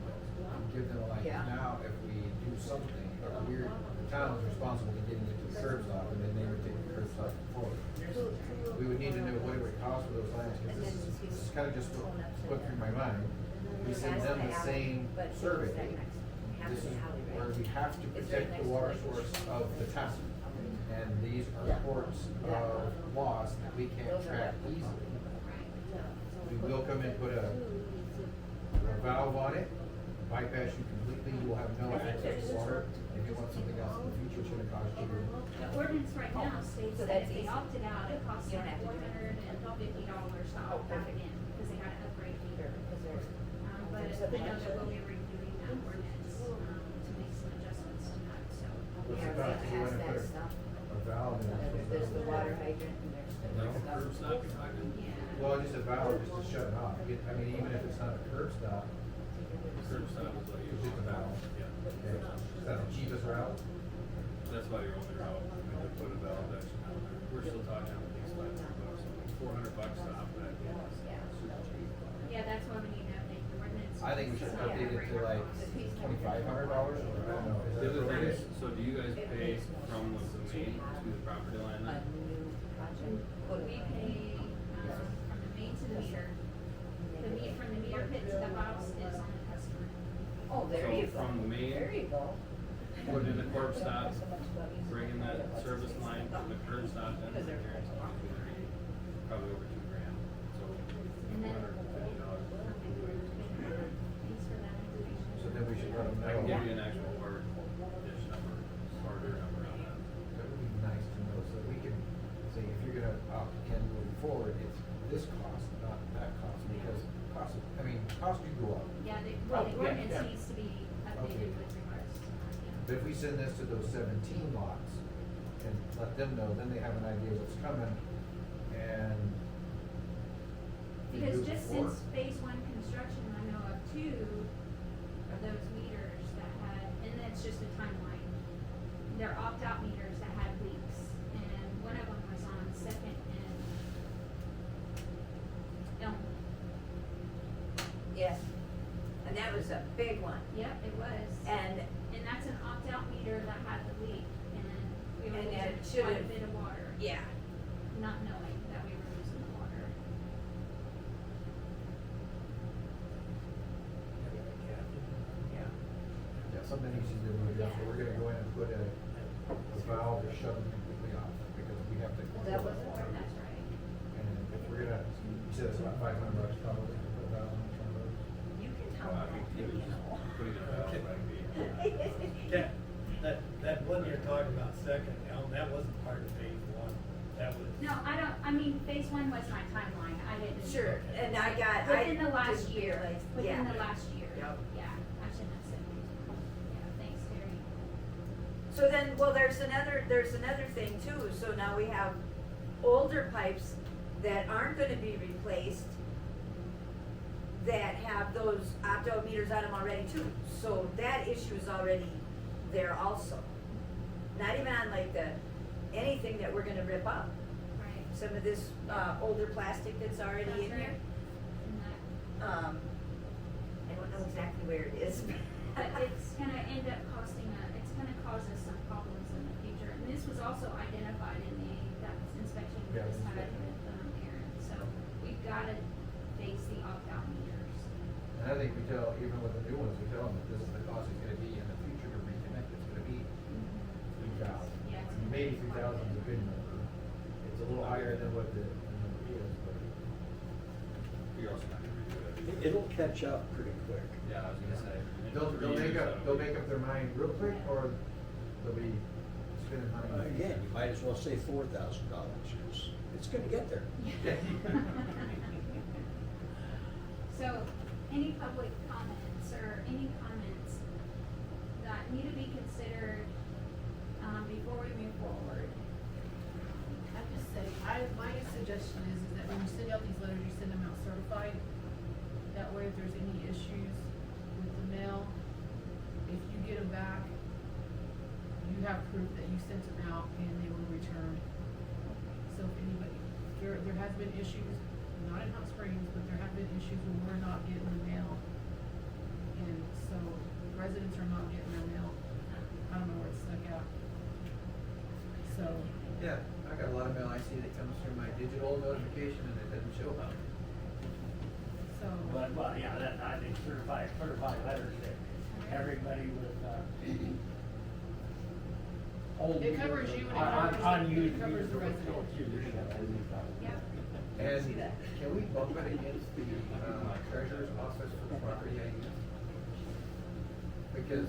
to give them like, Yeah. now if we do something, the town is responsible for getting it to the curb stop, and then they would take the curb stop forward. We would need to know what it would cost for those lines, because this is kind of just what through my mind. We send them the same survey. This is where we have to protect the water source of the town. And these are reports of loss that we can't track easily. We will come and put a valve on it, bypass you completely, you will have no access to water. If you want something else in the future, it's gonna cost you. The ordinance right now states So that that's if they easy. opted out, it costs You them don't have to do it. $450 to opt back in, because they got an upgrade meter. But I know that we'll be redoing that ordinance, to make some adjustments to that, so. What's Yeah, it cost if you has wanna that put stuff. a valve in it? There's the water hydrant and there's the Like a stuff. curb stop you're talking? Yeah. Well, just a valve, just to shut it off. I mean, even if it's not a curb stop, Curb stop is what you. it's just a valve. Yeah. Okay, is that the cheapest route? That's why you're only route, when you put a valve action down there. We're still talking at least $500, $400 to opt that in. Super cheap. Yeah, that's why we need to update the ordinance. I think we should It's not update it to everywhere. like The piece $2,500 or I don't know, is that The what thing it is, is? so do you guys pay from the main to the property line A then? new project? We pay, from the main to the meter. The meter, from the meter pit to the house is on the customer. Oh, there So you go. from the main- There you go. Put in the curb stop, bring in that service line from the curb stop, then it's probably over $2,000, so. And then- $450. Thanks for that information. So then we should let them know. I can give you an actual hard dish number, harder number on that. That would be nice to know, so we can say, if you're gonna opt Ken moving forward, it's this cost, not that cost, because costs, I mean, costs do go up. Yeah, well, the Oh, yeah, ordinance yeah. needs to be updated with regards to that, yeah. But if we send this to those 17 lots and let them know, then they have an idea what's coming and. we Because do it just before. since phase one construction, I know of two of those meters that had, and it's just a timeline. They're opt-out meters that had leaks, and one of them was on Second and Elm. Yes. And that was a big one. Yep, it was. And that's an opt-out meter that had the leak, and we were And that losing quite a should've- bit of water, yeah, not knowing that we were losing the water. yeah. Yeah, something needs to be moved, so we're gonna go in and put a valve to shut them completely off, because we have to. That control wasn't water. That's right. And if we're gonna, you said it's about $500 probably to put a valve on each one of those. You can tell Well, I me, think you know. putting in a valve might be. Yeah, that one you're talking about second, that wasn't part of phase one, that was. No, I mean, phase one was my timeline, I didn't. Sure, and I got, Within the last didn't year, realize- within yeah. the last year, Yep. yeah, I shouldn't have said phase one, yeah, thanks, Terry. So then, well, there's another thing too, so now we have older pipes that aren't gonna be replaced that have those opt-out meters on them already too, so that issue is already there also. Not even on like anything that we're gonna rip up, Right. some of this, older plastic that's already That's in here. right. And that, I don't know exactly where it is. but it's gonna end up it's gonna cause us some problems in the future, and this was also identified in that inspection we Yeah, just had inspection. with, Aaron, so we've gotta face the opt-out meters. And I think we tell, even with the new ones, we tell them that this is the cost it's gonna be in the future to reconnect, it's gonna be 3,000. Yeah, it's Maybe gonna be 3,000 is a good number. It's a little higher than what the number is, but. You're also not gonna redo it. It'll catch up pretty quick. Yeah, I was gonna say. They'll make up their mind real quick, or they'll be spending money. Again, you might as well say $4,000, because it's gonna get there. So, any public comments or any comments that need to be considered, before we move forward? I just say, my suggestion is that when you send out these letters, you send them out certified. That way, if there's any issues with the mail, if you get them back, you have proof that you sent them out and they were returned. So if anybody, there has been issues, not in Hot Springs, but there have been issues when we're not getting the mail. And so residents are not getting their mail. I don't know where it's stuck out. So, Yeah, I got a lot of mail I see that comes through my digital notification and it doesn't show up. so. But, well, yeah, that, I think certified letters that everybody with, old. It covers you and it on- covers on the- you- it covers the resident. Yep. And can we bump it against the treasurer's office for property ID? Because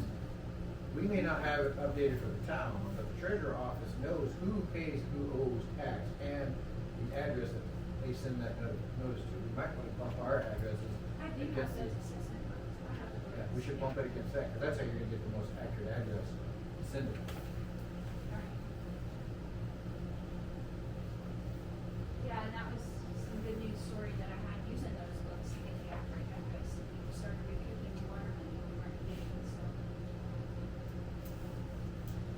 we may not have it updated for the town, but the treasurer office knows who pays, who owes tax, and the address that they send that notice to. We might want to bump our addresses I do have against those it. assessment books. I have the Yeah, we books. should bump it against that, because that's how you're gonna get the most accurate address to send it. Right. Yeah, and that was some good news story that I had using those books to get the accurate address. We started recouping the water money we weren't getting, so.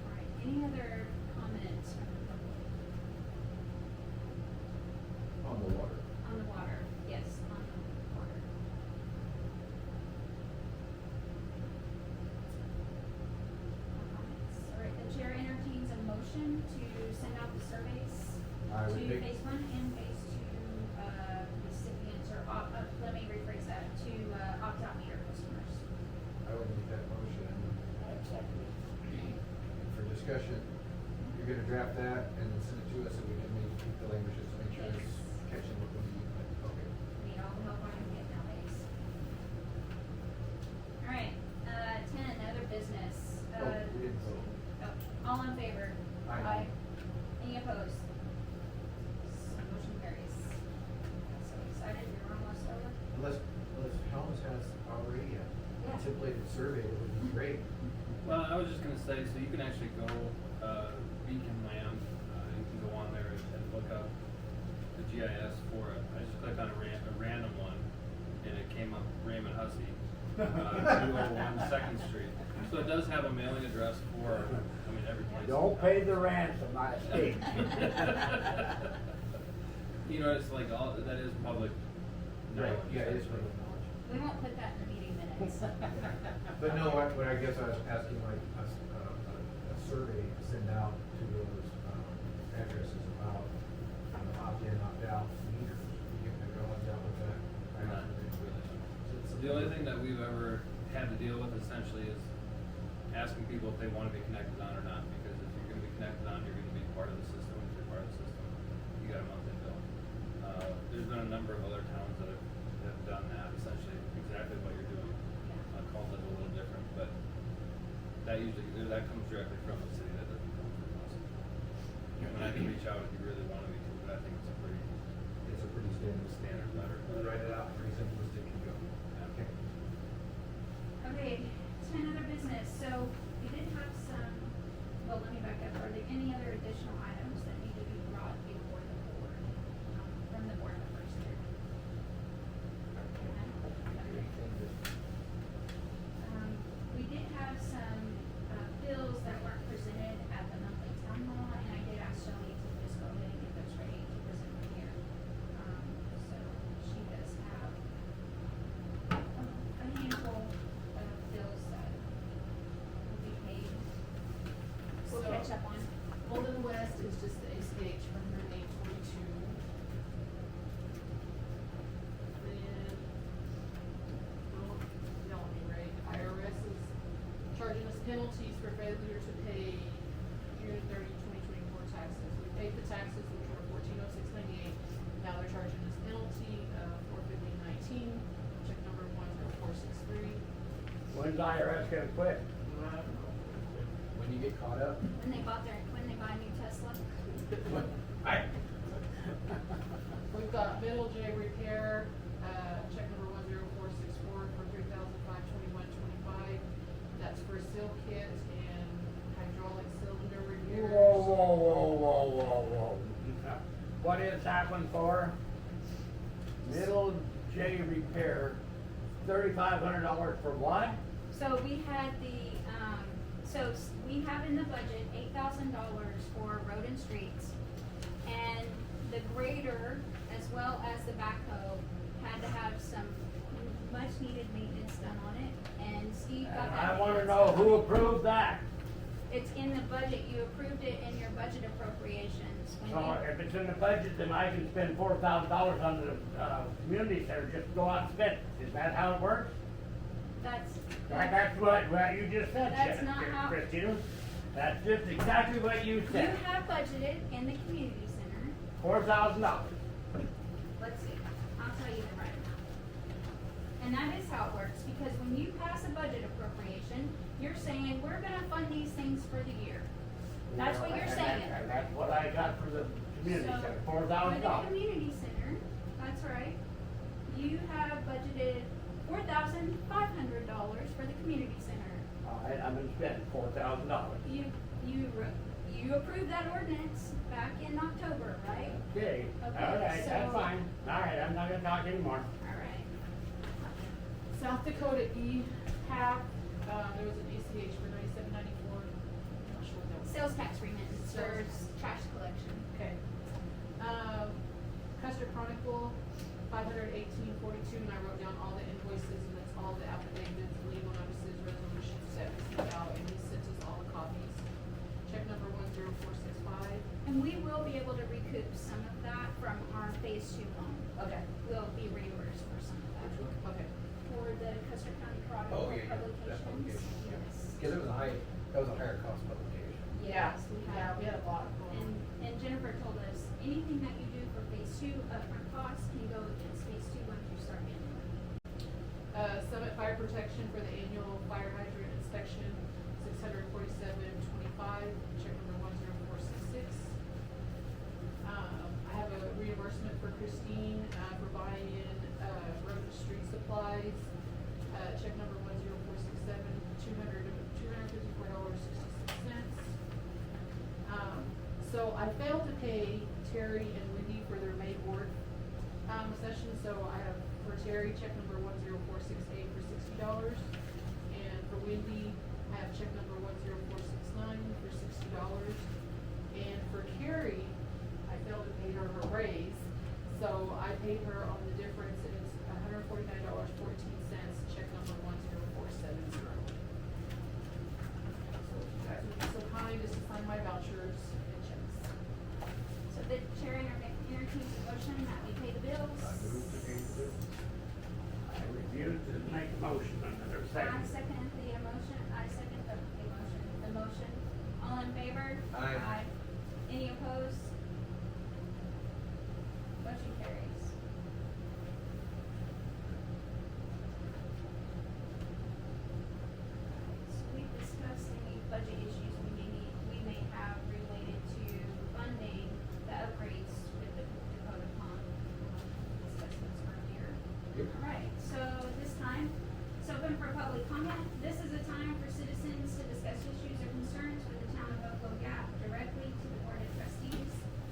All right, any other comments from the public? On the water. On the water, yes, on the water. motion to send out the surveys I would to make- phase one and phase two, recipients, or let me rephrase that, to, opt-out meter customers. I would make that motion. For discussion, you're gonna draft that and then send it to us so we can maybe keep the language just to make sure it's catching what we need, but, okay. Need all the help I can get nowadays. Alright, 10, other business. Oh, we didn't vote. Oh, all in favor? Aye. Any opposed? Motion carries. So excited, you're almost over. Unless Helms has already a Yeah. contemplated survey, that would be great. Well, I was just gonna say, so you can actually go, Beacon Land, you can go on there and look up the GIS for it. I just clicked on a random one, and it came up Raymond Hussey, 201 Second Street. So it does have a mailing address for, I mean, every place. Don't pay the ransom, I think. You know, it's like all, that is public knowledge. Yeah, it is public knowledge. We won't put that in the meeting minutes. But no, what I guess I was asking, like, a survey to send out to those, addresses about, opt-in, opt-out meters. You can go and deal with that. Not really. The only thing that we've ever had to deal with essentially is asking people if they want to be connected on or not, because if you're gonna be connected on, you're gonna be part of the system. If you're part of the system, you got a monthly bill. There's been a number of other towns that have done that, essentially exactly what you're doing. Called it a little different, but that comes directly from the city, that doesn't come from us. When I can reach out if you really want me to, but I think it's a pretty standard letter. We write it out, pretty simplistic, and go. Okay. Okay, 10 other business, so we did have some, well, let me back up, are there any other additional items that need to be brought before the board, from the board members here? We did have some, bills that weren't presented at the monthly town hall, and I did ask Shelley to just go ahead and get those ready to present them here. So she does have a handful of bills that will be paid. We'll So- catch up on. Golden West is just the ACH for 108.42. Then, y'all want me right, IRS is charging us penalties for failure to pay June 30, 2024 taxes. We paid the taxes, which were $1406.98. Now they're charging us penalty of $450.19. Check number 10463. When's IRS gonna quit? When you get caught up. When they buy a new Tesla. We've got Middle J Repair, check number 10464 for $3,521.25. That's for seal kit and hydraulic cylinder repairs. Whoa. What is that one for? Middle J Repair, $3,500 for what? So we had we have in the budget $8,000 for road and streets. And the grader, as well as the backhoe, had to have some much needed maintenance done on it, and Steve got that. I wanna maintenance know done. who approved that. It's in the budget, you approved it in your budget appropriations. When So you- if it's in the budget, then I can spend $4,000 on the, community center, just go out and spend it. Is that how it works? That's what you just said, That's not how- Christina. That's just exactly what you You said. have budgeted in the community center, $4,000. let's see, I'll tell you the right amount. And that is how it works, because when you pass a budget appropriation, you're saying, we're gonna fund these things for the year. That's what you're saying. And that's what I got for the community So, center, For the $4,000. community center, that's right, you have budgeted $4,500 for the community center. All right, I'm gonna spend $4,000. You approved that ordinance back in October, right? Okay, all Okay, right, that's so- fine. All right, I'm not gonna talk anymore. Alright. South Dakota EHAP, there was an ACH for $97.94. Not sure what that was. Sales tax remittance or trash collection. Okay. Custer Chronicle, $518.42, and I wrote down all the invoices, and that's all the affidavits, legal notices, resolutions that we sent out, and he sent us all the copies. Check number 10463 recoup some of that from our phase 2 loan. Okay. We'll be reimbursed for some of that. Which one? Okay. For the Custer County Oh, Chronicle yeah, yeah, that publications. publication, yeah. Yes. Cause it was that was a higher cost publication. Yes, we Yeah, have. we had a lot going on. And Jennifer told us, anything that you do for phase 2 upfront costs can go against phase 2 once you start getting money. Summit Fire Protection for the annual fire hydrant inspection, $647.25, check number 10466. I have a reimbursement for Christine, for buying in, road and street supplies, check number 10467, $254.66. So I failed to pay Terry and Wendy for their May board, session, so I have for Terry, check number 10468 for $60, and for Wendy, I have check number 10469 for $60, and for Carrie, I failed to pay her her raise, so I paid her on the difference, and it's $149.14, check number 10470. So if you guys would be so kind as to sign my vouchers and checks. So the chair entertains a motion that we pay the bills. I move to pay the bill. I refuse to make a motion under I second. second the motion, the motion. All in favor? Aye. Any opposed? Motion carries. So we've discussed any budget issues we may have related to funding the upgrades with the Dakota pond assessments earlier. Yep. Alright, so this time, it's open for public comment. This is a time for citizens to discuss issues or concerns with the town of Buffalo Gap directly to the board of trustees.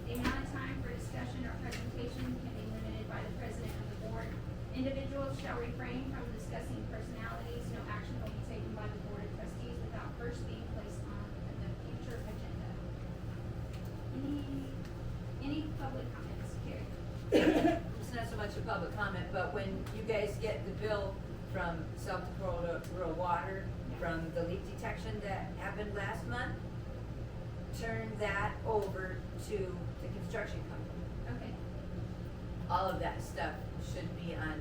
The amount of time for discussion or presentation can be limited by the president of the board. Individuals shall refrain from discussing personalities. No action will be taken by the board of trustees without first being placed on the future agenda. Any public comments, Carrie? It's not so much a public comment, but when you guys get the bill from South Dakota Rural Water, from the leak detection that happened last month, turn that over to the construction company. Okay, All of that stuff should be on,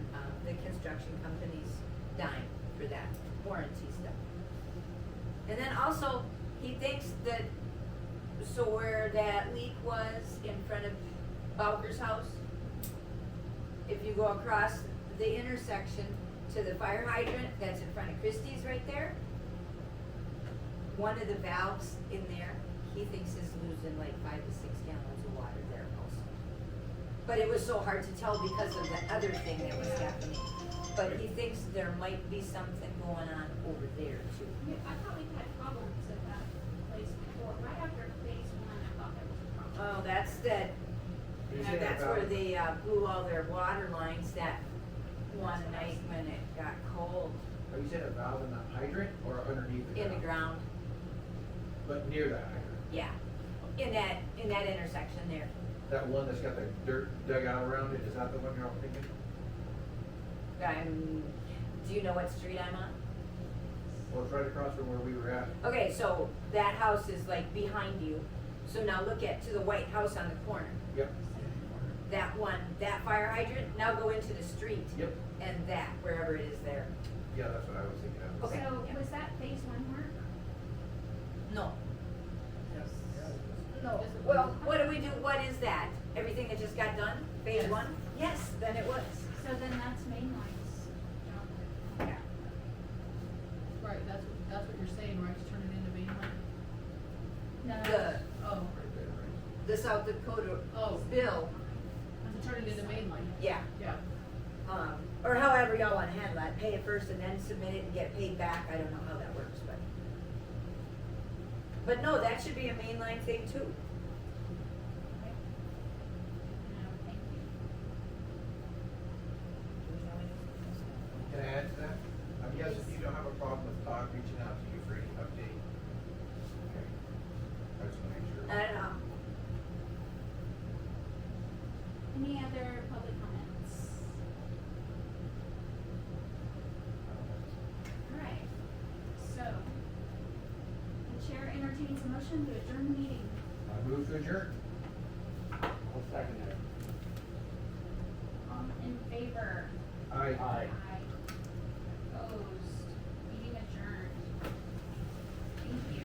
the construction company's dime for that warranty stuff. And then also, he thinks that, so where that leak was in front of Bowker's house, if you go across the intersection to the fire hydrant that's in front of Christie's right there, one of the valves in there, he thinks is losing like 5 to 6 gallons of water there also. But it was so hard to tell because of the other thing that was happening. But he thinks there might be something going on over there too. I thought we had problems at that place before, right after phase 1, I thought there was a problem. Oh, that's that, You say that's about- where they, blew all their water lines that one night when it got cold Are you saying a valve in the hydrant or underneath the in the ground. But near that hydrant? Yeah, in that intersection there. That one that's got the dirt dug out around it, is that the one you're all thinking? Do you know what street I'm on? Well, it's right across from where we were at. Okay, so that house is like behind you. So now look to the white house on the corner. Yep, That one, that fire hydrant, now go into the street. yep. And that, wherever it is there. Yeah, that's what I was thinking of. Okay. So yeah. was that phase 1 work? No. Yes. No. Well, what do we do, what is that? Everything that just got done, phase Yes. 1? Yes, then it was. So then that's main lines. Yeah. Right, that's what you're saying, right, to turn it into mainline? No. The, Oh, Right there, right? the South Dakota Oh. bill, to turn it into mainline, yeah. yeah. Or however y'all wanna handle that, pay it first and then submit it and get paid back, I don't know how that works, but. But no, that should be a mainline thing too. Okay. No, thank you. Can I add to that? Yes, if you don't have a problem with Todd reaching out to you for any update. Okay. I just wanna make sure. I don't know. Any other public comments? Alright, so, the chair entertains a motion to adjourn the meeting. I move to adjourn. I'll second that. All in favor? Aye. Aye.